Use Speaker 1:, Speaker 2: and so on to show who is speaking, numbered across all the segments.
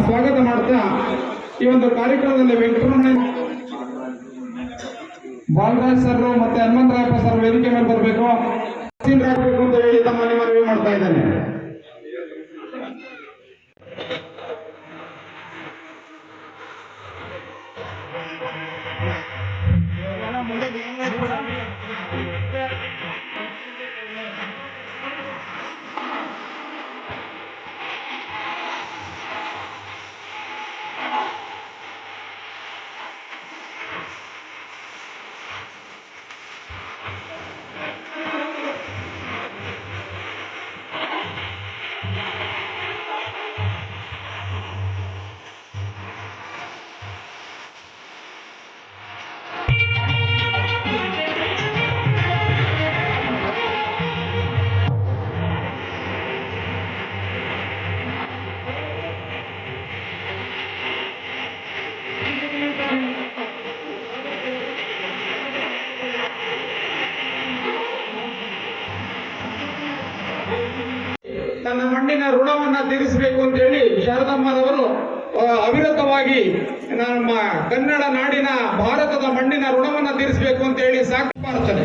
Speaker 1: ಸ್ವಾಗತ ಮಾಡ್ತಾ ಈ ಒಂದು ಕಾರ್ಯಕ್ರಮದಲ್ಲಿ ವೆಂಕಟರಮಣ ಬಾಲರಾಜ್ ಸರ್ ಮತ್ತೆ ಹನುಮಂತರಾಯಪ್ಪ ಸರ್ ವೇದಿಕೆ ಮೇಲೆ ಬರಬೇಕು ಅಂತ ಹೇಳಿ ತಮ್ಮಲ್ಲಿ ಮನವಿ ಮಾಡ್ತಾ ಇದ್ದೇನೆ. ತನ್ನ ಮಣ್ಣಿನ ಋಣವನ್ನ ತೀರಿಸಬೇಕು ಅಂತ ಹೇಳಿ ಶಾರದಮ್ಮನವರು ಅವಿರತವಾಗಿ ನಮ್ಮ ಕನ್ನಡ ನಾಡಿನ ಭಾರತದ ಮಣ್ಣಿನ ಋಣವನ್ನ ತೀರಿಸಬೇಕು ಅಂತ ಹೇಳಿ ಸಾಕು ಮಾಡ್ತಾರೆ.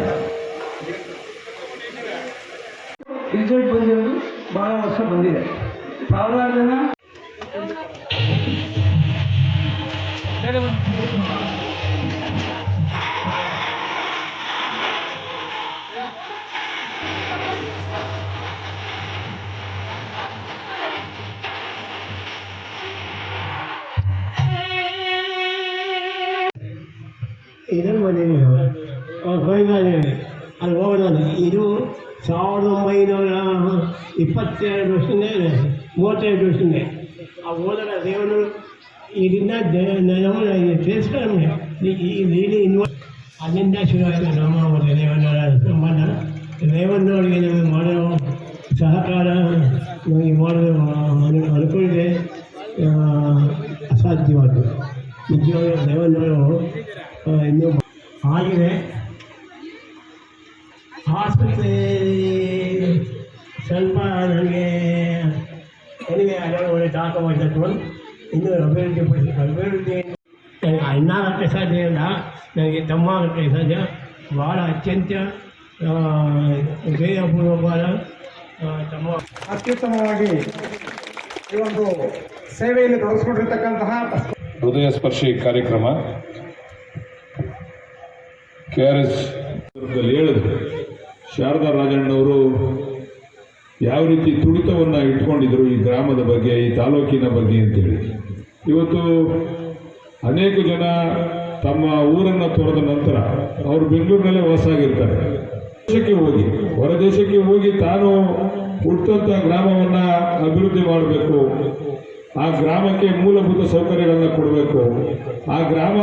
Speaker 2: ರಿಸಲ್ಟ್ ಬಂದಿರೋದು ಬಹಳ ವರ್ಷ ಬಂದಿದೆ. ಸಾವಿರಾರು ಜನ ಇದನ್ನು ಬಂದಿದ್ದೀವಿ ಅಲ್ಲಿ ಹೋಗೋಣ. ಇದು 1922 ವರ್ಷದಿಂದ 32 ವರ್ಷದಿಂದ ಆ ಹೋದಾಗ ದೇವರು ಇದರಿಂದ ತಿಳಿಸ್ಕೊಂಡು ಇಲ್ಲಿ ಅಲ್ಲಿಂದ ಶುರುವಾಯಿತು ನಮ್ಮ ಒಂದು ದೇವನವರ ಸಂಬಂಧ. ದೇವನವರಿಗೆ ನಮಗೆ ಮಾಡೋ ಸಹಕಾರ ನಮಗೆ ಮಾಡಲು ಅನುಕೂಲಿದೆ, ಅಸಾಧ್ಯವಾದ್ದು. ನಿಜವಾಗಿ ದೇವನವರು ಇನ್ನೂ ಆಗಿದೆ. ಆಸ್ಪತ್ರೆ ಸ್ವಲ್ಪ ನನಗೆ ನನಗೆ ಒಳ್ಳೆ ದಾಖಲಾಗಿತ್ತು. ಇನ್ನೂ ಅಭಿವೃದ್ಧಿ ಅಣ್ಣ ಆಗಕ್ಕೆ ಸಾಧ್ಯ ಇಲ್ಲ, ನನಗೆ ತಮ್ಮ ಆಗಕ್ಕೆ ಸಾಧ್ಯ. ಭಾಳ ಅತ್ಯಂತ ಹೃದಯಪೂರ್ವಕವಾದ ತಮ್ಮ
Speaker 1: ಅತ್ಯುತ್ತಮವಾಗಿ ಈ ಒಂದು ಸೇವೆಯಲ್ಲಿ ತೊಡಗಿಸ್ಕೊಂಡಿರ್ತಕ್ಕಂತಹ
Speaker 3: ಹೃದಯ ಸ್ಪರ್ಶಿ ಕಾರ್ಯಕ್ರಮ KRS ಹೇಳಿದ್ರು. ಶಾರದಾ ರಾಜಣ್ಣವರು ಯಾವ ರೀತಿ ತುಡಿತವನ್ನು ಇಟ್ಕೊಂಡಿದ್ರು ಈ ಗ್ರಾಮದ ಬಗ್ಗೆ, ಈ ತಾಲೂಕಿನ ಬಗ್ಗೆ ಅಂತೇಳಿ. ಇವತ್ತು ಅನೇಕ ಜನ ತಮ್ಮ ಊರನ್ನು ತೊರೆದ ನಂತರ ಅವರು ಬೆಂಗಳೂರಿನಲ್ಲೇ ವಾಸಾಗಿರ್ತಾರೆ. ದೇಶಕ್ಕೆ ಹೋಗಿ ಹೊರದೇಶಕ್ಕೆ ಹೋಗಿ ತಾನು ಹುಟ್ಟಂಥ ಗ್ರಾಮವನ್ನು ಅಭಿವೃದ್ಧಿ ಮಾಡಬೇಕು ಆ ಗ್ರಾಮಕ್ಕೆ ಮೂಲಭೂತ ಸೌಕರ್ಯಗಳನ್ನ ಕೊಡಬೇಕು. ಆ ಗ್ರಾಮ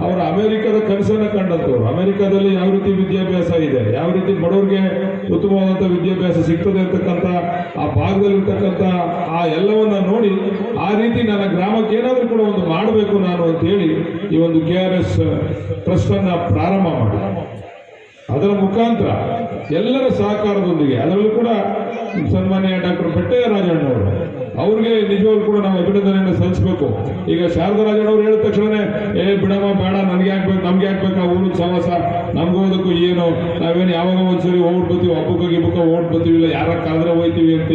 Speaker 3: ಅವರ ಅಮೆರಿಕದ ಕನಸನ್ನ ಕಂಡಂತವ್ರು. ಅಮೆರಿಕದಲ್ಲಿ ಯಾವ ರೀತಿ ವಿದ್ಯಾಭ್ಯಾಸ ಇದೆ, ಯಾವ ರೀತಿ ಬಡವರಿಗೆ ಉತ್ತಮವಾದಂಥ ವಿದ್ಯಾಭ್ಯಾಸ ಸಿಗ್ತದೆ ಅಂತಕ್ಕಂಥ ಆ ಭಾಗದಲ್ಲಿರ್ತಕ್ಕಂಥ ಆ ಎಲ್ಲವನ್ನ ನೋಡಿ ಆ ರೀತಿ ನನ್ನ ಗ್ರಾಮಕ್ಕೆ ಏನಾದರೂ ಕೂಡ ಒಂದು ಮಾಡಬೇಕು ನಾನು ಅಂತೇಳಿ ಈ ಒಂದು KRS ಟ್ರಸ್ಟ್ ಅನ್ನ ಪ್ರಾರಂಭ ಮಾಡಿ ಅದರ ಮುಖಾಂತರ ಎಲ್ಲರ ಸಹಕಾರದೊಂದಿಗೆ ಅದರಲ್ಲೂ ಕೂಡ ಸನ್ಮಾನ್ಯ ಡಾಕ್ಟರ್ ಬೆಟ್ಟಯ್ಯ ರಾಜಣ್ಣವರು ಅವ್ರಿಗೆ ನಿಜವಾಗ್ಲೂ ಕೂಡ ನಾವು ಅಭಿನಂದನೆಯನ್ನು ಸಲ್ಲಿಸಬೇಕು. ಈಗ ಶಾರದಾ ರಾಜಣ್ಣವ್ರು ಹೇಳಿದ ತಕ್ಷಣ ಬಿಡಮ್ಮ ಬೇಡ, ನಮ್ಗೆ ಯಾಕೆ ಆ ಊರಿನ ಸವಾಸ, ನಮ್ಗೋದಕ್ಕೂ ಏನು, ನಾವೇನು ಯಾವಾಗ ಒಂದ್ಸರಿ ಹೋಗ್ಬಿಡ್ತೀವಿ, ಹಬ್ಬಕ್ಕೆ ಹೋಗ್ಬಿಡ್ತೀವಿ, ಇಲ್ಲ ಯಾರ ಕಾದ್ರೆ ಹೋಗ್ತೀವಿ ಅಂತ.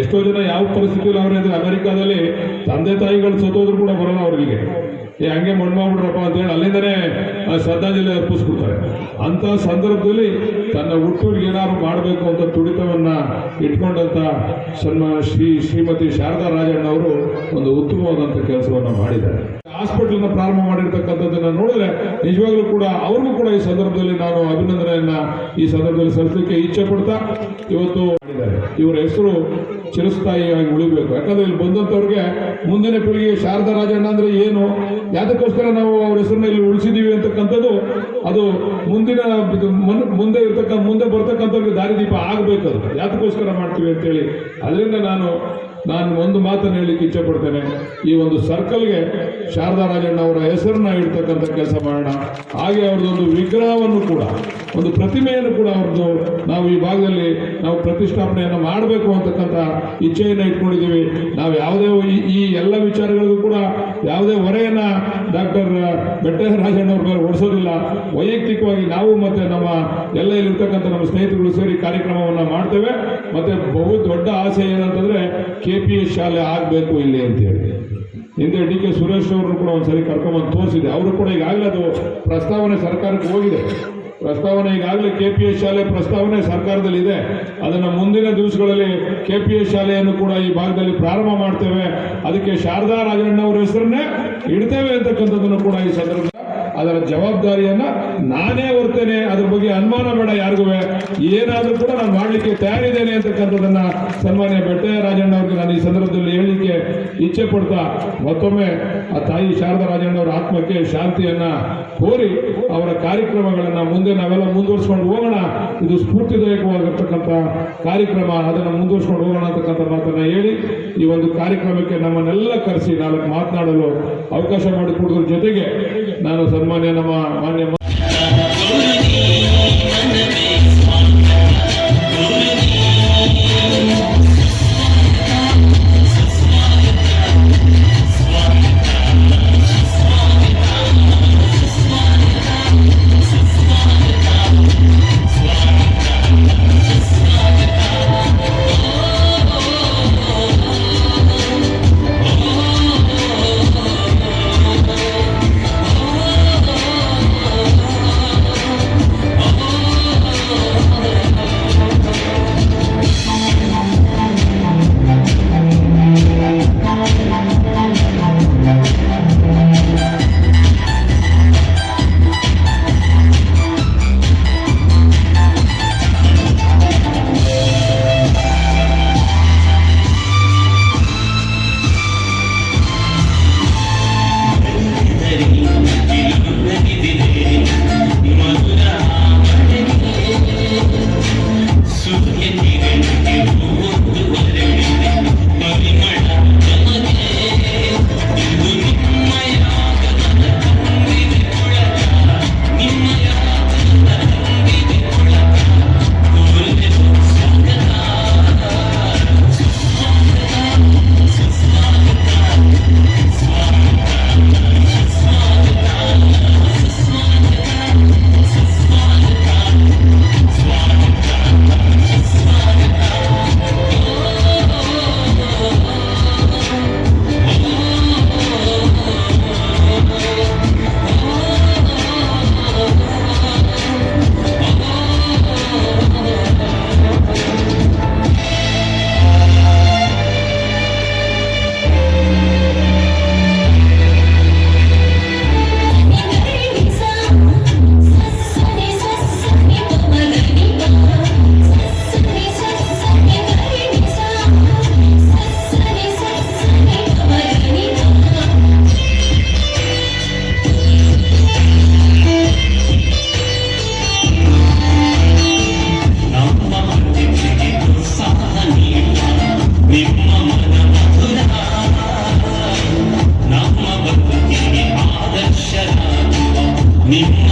Speaker 3: ಎಷ್ಟೋ ಜನ ಯಾವ ಪರಿಸ್ಥಿತಿಯಲ್ಲಿ ಅವ್ರೆ ಅಂದ್ರೆ ಅಮೆರಿಕಾದಲ್ಲಿ ತಂದೆ ತಾಯಿಗಳು ಸತ್ತೋದ್ರು ಕೂಡ ಬರಲ್ಲ ಅವರಿಗೆ, ಹಂಗೆ ಮಣ್ಣು ಮಾಡ್ಬಿಡ್ರಪ್ಪ ಅಂತೇಳಿ ಅಲ್ಲಿಂದನೇ ಶ್ರದ್ಧಾಂಜಲಿ ಅರ್ಪಿಸ್ಬಿಡ್ತಾರೆ. ಅಂತ ಸಂದರ್ಭದಲ್ಲಿ ತನ್ನ ಹುಟ್ಟೂರಿಗೆ ಏನಾದ್ರು ಮಾಡಬೇಕು ಅಂತ ತುಡಿತವನ್ನ ಇಟ್ಕೊಂಡಂತ ಶ್ರೀಮತಿ ಶಾರದಾ ರಾಜಣ್ಣ ಅವರು ಒಂದು ಉತ್ತಮವಾದಂಥ ಕೆಲಸವನ್ನ ಮಾಡಿದ್ದಾರೆ. ಹಾಸ್ಪಿಟಲ್ನ ಪ್ರಾರಂಭ ಮಾಡಿರ್ತಕ್ಕಂಥದ್ದನ್ನ ನೋಡಿದ್ರೆ ನಿಜವಾಗ್ಲೂ ಕೂಡ ಅವ್ರಿಗೂ ಕೂಡ ಈ ಸಂದರ್ಭದಲ್ಲಿ ನಾನು ಅಭಿನಂದನೆಯನ್ನ ಈ ಸಂದರ್ಭದಲ್ಲಿ ಸಲ್ಲಿಸಲಿಕ್ಕೆ ಇಚ್ಛೆ ಪಡ್ತಾ ಇವತ್ತು ಮಾಡಿದ್ದಾರೆ. ಇವರ ಹೆಸರು ಚಿರಸ್ಥಾಯಿಯಾಗಿ ಉಳಿಬೇಕು. ಯಾಕಂದ್ರೆ ಇಲ್ಲಿ ಬಂದಂಥವ್ರಿಗೆ ಮುಂದಿನ ಪೀಳಿಗೆ ಶಾರದಾ ರಾಜಣ್ಣ ಅಂದ್ರೆ ಏನು, ಯಾತಕ್ಕೋಸ್ಕರ ನಾವು ಅವ್ರ ಹೆಸರನ್ನ ಇಲ್ಲಿ ಉಳಿಸಿದೀವಿ ಅಂತಕ್ಕಂಥದ್ದು ಅದು ಮುಂದೆ ಬರ್ತಕ್ಕಂಥವ್ರಿಗೆ ದಾರಿದೀಪ ಆಗಬೇಕು. ಅದು ಯಾತಕ್ಕೋಸ್ಕರ ಮಾಡ್ತೀವಿ ಅಂತೇಳಿ ಅದರಿಂದ ನಾನು ಒಂದು ಮಾತನ್ನು ಹೇಳಲಿಕ್ಕೆ ಇಚ್ಛೆ ಪಡ್ತೇನೆ. ಈ ಒಂದು ಸರ್ಕಲ್ಗೆ ಶಾರದಾ ರಾಜಣ್ಣ ಅವರ ಹೆಸರನ್ನ ಇಡ್ತಕ್ಕಂಥ ಕೆಲಸ ಮಾಡೋಣ. ಹಾಗೆ ಅವ್ರದ್ದೊಂದು ವಿಗ್ರಹವನ್ನು ಕೂಡ, ಒಂದು ಪ್ರತಿಮೆಯನ್ನು ಕೂಡ ಅವ್ರದ್ದು ನಾವು ಈ ಭಾಗದಲ್ಲಿ ನಾವು ಪ್ರತಿಷ್ಠಾಪನೆಯನ್ನು ಮಾಡಬೇಕು ಅಂತಕ್ಕಂಥ ಇಚ್ಛೆಯನ್ನು ಇಟ್ಕೊಂಡಿದ್ದೀವಿ. ನಾವು ಯಾವುದೇ ಈ ಎಲ್ಲ ವಿಚಾರಗಳಿಗೂ ಕೂಡ ಯಾವುದೇ ಹೊರೆಯನ್ನ ಡಾಕ್ಟರ್ ಬೆಟ್ಟಯ್ಯ ರಾಜಣ್ಣವ್ರ ಮೇಲೆ ಹೊರಿಸೋದಿಲ್ಲ. ವೈಯಕ್ತಿಕವಾಗಿ ನಾವು ಮತ್ತೆ ನಮ್ಮ ಎಲ್ಲ ಇಲ್ಲಿರ್ತಕ್ಕಂಥ ನಮ್ಮ ಸ್ನೇಹಿತರು ಸೇರಿ ಕಾರ್ಯಕ್ರಮವನ್ನು ಮಾಡ್ತೇವೆ. ಮತ್ತೆ ಬಹು ದೊಡ್ಡ ಆಸೆ ಏನಂತಂದ್ರೆ KPS ಶಾಲೆ ಆಗಬೇಕು ಇಲ್ಲಿ ಅಂತೇಳಿ. ಹಿಂದೆ DK ಸುರೇಶ್ ಅವ್ರನ್ನು ಕೂಡ ಒಂದ್ಸರಿ ಕರ್ಕೊಂಡ್ಬಂದು ತೋರಿಸಿದೆ. ಅವರು ಕೂಡ ಈಗಾಗಲೇ ಅದು ಪ್ರಸ್ತಾವನೆ ಸರ್ಕಾರಕ್ಕೆ ಹೋಗಿದೆ. ಪ್ರಸ್ತಾವನೆ ಈಗಾಗಲೇ KPS ಶಾಲೆ ಪ್ರಸ್ತಾವನೆ ಸರ್ಕಾರದಲ್ಲಿ ಇದೆ. ಅದನ್ನು ಮುಂದಿನ ದಿವಸಗಳಲ್ಲಿ KPS ಶಾಲೆಯನ್ನು ಕೂಡ ಈ ಭಾಗದಲ್ಲಿ ಪ್ರಾರಂಭ ಮಾಡ್ತೇವೆ. ಅದಕ್ಕೆ ಶಾರದಾ ರಾಜಣ್ಣ ಅವರ ಹೆಸರನ್ನೇ ಇಡ್ತೇವೆ ಅಂತಕ್ಕಂಥದ್ದನ್ನು ಕೂಡ ಈ ಸಂದರ್ಭ ಅದರ ಜವಾಬ್ದಾರಿಯನ್ನ ನಾನೇ ಹೊರ್ತೇನೆ. ಅದ್ರ ಬಗ್ಗೆ ಅನುಮಾನ ಬೇಡ ಯಾರಿಗೂ. ಏನಾದ್ರೂ ಕೂಡ ನಾನು ಮಾಡ್ಲಿಕ್ಕೆ ತಯಾರಿದ್ದೇನೆ ಅಂತಕ್ಕಂಥದ್ದನ್ನ ಸನ್ಮಾನ್ಯ ಬೆಟ್ಟಯ್ಯ ರಾಜಣ್ಣ ಅವ್ರಿಗೆ ನಾನು ಈ ಸಂದರ್ಭದಲ್ಲಿ ಹೇಳಲಿಕ್ಕೆ ಇಚ್ಛೆ ಪಡ್ತಾ ಮತ್ತೊಮ್ಮೆ ಆ ತಾಯಿ ಶಾರದಾ ರಾಜಣ್ಣ ಅವರ ಆತ್ಮಕ್ಕೆ ಶಾಂತಿಯನ್ನ ಕೋರಿ ಅವರ ಕಾರ್ಯಕ್ರಮಗಳನ್ನ ಮುಂದೆ ನಾವೆಲ್ಲ ಮುಂದುವರಿಸ್ಕೊಂಡು ಹೋಗೋಣ. ಇದು ಸ್ಫೂರ್ತಿದಾಯಕವಾಗಿರ್ತಕ್ಕಂಥ ಕಾರ್ಯಕ್ರಮ, ಅದನ್ನು ಮುಂದುವರಿಸ್ಕೊಂಡು ಹೋಗೋಣ ಅಂತಕ್ಕಂಥ ಮಾತನ್ನ ಹೇಳಿ ಈ ಒಂದು ಕಾರ್ಯಕ್ರಮಕ್ಕೆ ನಮ್ಮನ್ನೆಲ್ಲ ಕರೆಸಿ ನಾಲ್ಕು ಮಾತನಾಡಲು ಅವಕಾಶ ಮಾಡಿಕೊಡೋದ್ರ ಜೊತೆಗೆ ನಾನು ಸನ್ಮಾನ್ಯ ನಮ್ಮ ಮಾನ್ಯ
Speaker 4: ನೀವು